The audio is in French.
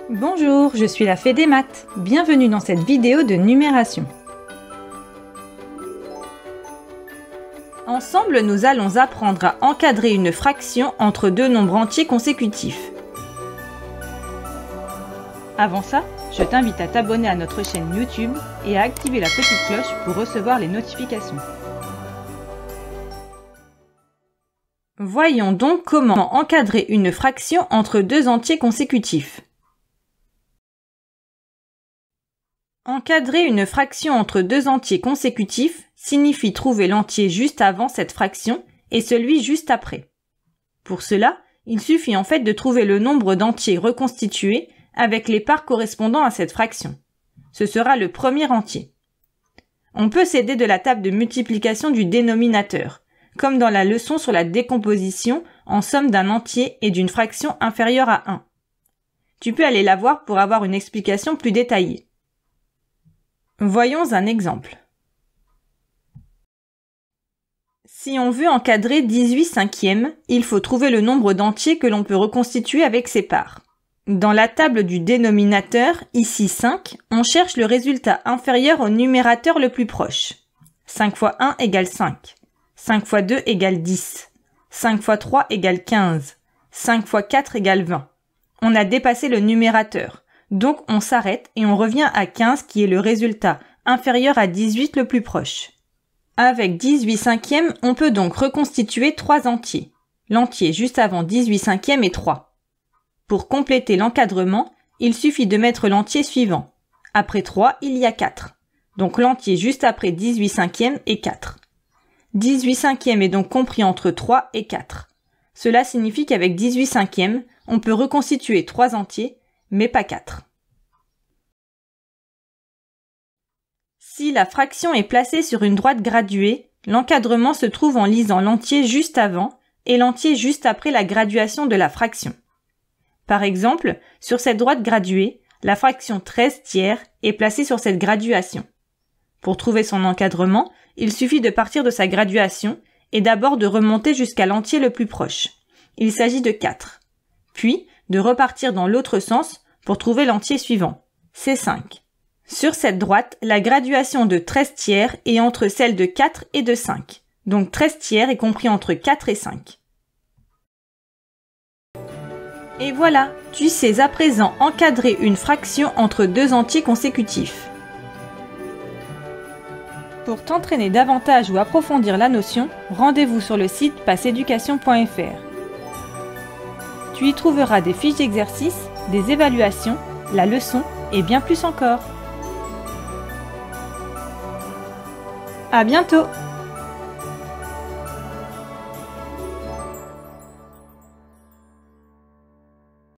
Bonjour, je suis la Fée des maths. Bienvenue dans cette vidéo de numération. Ensemble, nous allons apprendre à encadrer une fraction entre deux nombres entiers consécutifs. Avant ça, je t'invite à t'abonner à notre chaîne YouTube et à activer la petite cloche pour recevoir les notifications. Voyons donc comment encadrer une fraction entre deux entiers consécutifs. Encadrer une fraction entre deux entiers consécutifs signifie trouver l'entier juste avant cette fraction et celui juste après. Pour cela, il suffit en fait de trouver le nombre d'entiers reconstitués avec les parts correspondant à cette fraction. Ce sera le premier entier. On peut s'aider de la table de multiplication du dénominateur, comme dans la leçon sur la décomposition en somme d'un entier et d'une fraction inférieure à 1. Tu peux aller la voir pour avoir une explication plus détaillée. Voyons un exemple. Si on veut encadrer 18 cinquièmes, il faut trouver le nombre d'entiers que l'on peut reconstituer avec ses parts. Dans la table du dénominateur, ici 5, on cherche le résultat inférieur au numérateur le plus proche. 5 fois 1 égale 5. 5 fois 2 égale 10. 5 fois 3 égale 15. 5 fois 4 égale 20. On a dépassé le numérateur. Donc on s'arrête et on revient à 15 qui est le résultat inférieur à 18 le plus proche. Avec 18 cinquièmes, on peut donc reconstituer 3 entiers. L'entier juste avant 18 cinquièmes est 3. Pour compléter l'encadrement, il suffit de mettre l'entier suivant. Après 3, il y a 4. Donc l'entier juste après 18 cinquièmes est 4. 18 cinquièmes est donc compris entre 3 et 4. Cela signifie qu'avec 18 cinquièmes, on peut reconstituer 3 entiers, mais pas 4. Si la fraction est placée sur une droite graduée, l'encadrement se trouve en lisant l'entier juste avant et l'entier juste après la graduation de la fraction. Par exemple, sur cette droite graduée, la fraction 13 tiers est placée sur cette graduation. Pour trouver son encadrement, il suffit de partir de sa graduation et d'abord de remonter jusqu'à l'entier le plus proche. Il s'agit de 4. Puis, de repartir dans l'autre sens pour trouver l'entier suivant. C'est 5. Sur cette droite, la graduation de 13 tiers est entre celle de 4 et de 5. Donc 13 tiers est compris entre 4 et 5. Et voilà, tu sais à présent encadrer une fraction entre deux entiers consécutifs. Pour t'entraîner davantage ou approfondir la notion, rendez-vous sur le site passeeducation.fr. Tu y trouveras des fiches d'exercices, des évaluations, la leçon et bien plus encore. À bientôt!